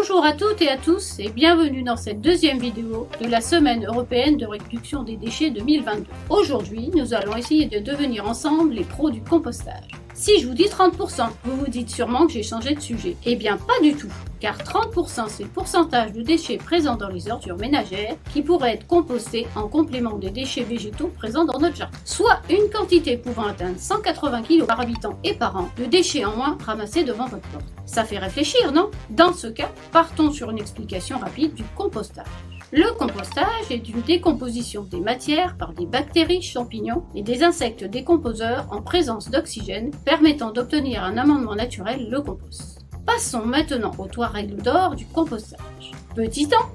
Bonjour à toutes et à tous et bienvenue dans cette deuxième vidéo de la Semaine européenne de réduction des déchets 2022. Aujourd'hui, nous allons essayer de devenir ensemble les pros du compostage. Si je vous dis 30%, vous vous dites sûrement que j'ai changé de sujet. Eh bien pas du tout, car 30% c'est le pourcentage de déchets présents dans les ordures ménagères qui pourraient être compostés en complément des déchets végétaux présents dans notre jardin. Soit une quantité pouvant atteindre 180 kg par habitant et par an de déchets en moins ramassés devant votre porte. Ça fait réfléchir, non? Dans ce cas, partons sur une explication rapide du compostage. Le compostage est une décomposition des matières par des bactéries, champignons et des insectes décomposeurs en présence d'oxygène permettant d'obtenir un amendement naturel, le compost. Passons maintenant aux trois règles d'or du compostage. Petit temps,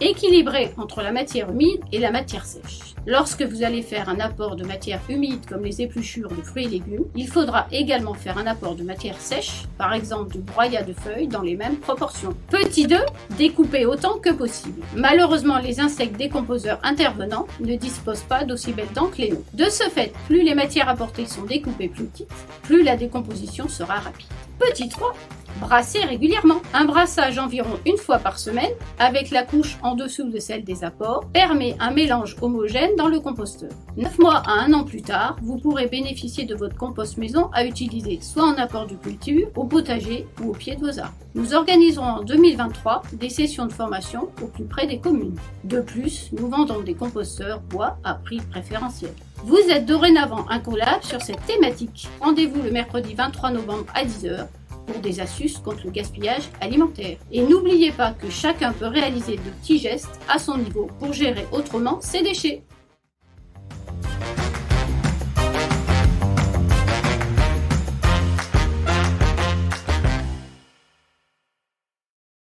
équilibré entre la matière humide et la matière sèche. Lorsque vous allez faire un apport de matière humide comme les épluchures de fruits et légumes, il faudra également faire un apport de matière sèche, par exemple du broyat de feuilles dans les mêmes proportions. Petit 2, découper autant que possible. Malheureusement, les insectes décomposeurs intervenants ne disposent pas d'aussi belles dents que les nôtres. De ce fait, plus les matières apportées sont découpées plus petites, plus la décomposition sera rapide. Petit 3, brasser régulièrement. Un brassage environ une fois par semaine, avec la couche en dessous de celle des apports, permet un mélange homogène dans le composteur. 9 mois à 1 an plus tard, vous pourrez bénéficier de votre compost maison à utiliser soit en apport de culture, au potager ou au pied de vos arbres. Nous organiserons en 2023 des sessions de formation au plus près des communes. De plus, nous vendons des composteurs bois à prix préférentiel. Vous êtes dorénavant incollable sur cette thématique. Rendez-vous le mercredi 23 novembre à 10 h pour des astuces contre le gaspillage alimentaire. Et n'oubliez pas que chacun peut réaliser de petits gestes à son niveau pour gérer autrement ses déchets.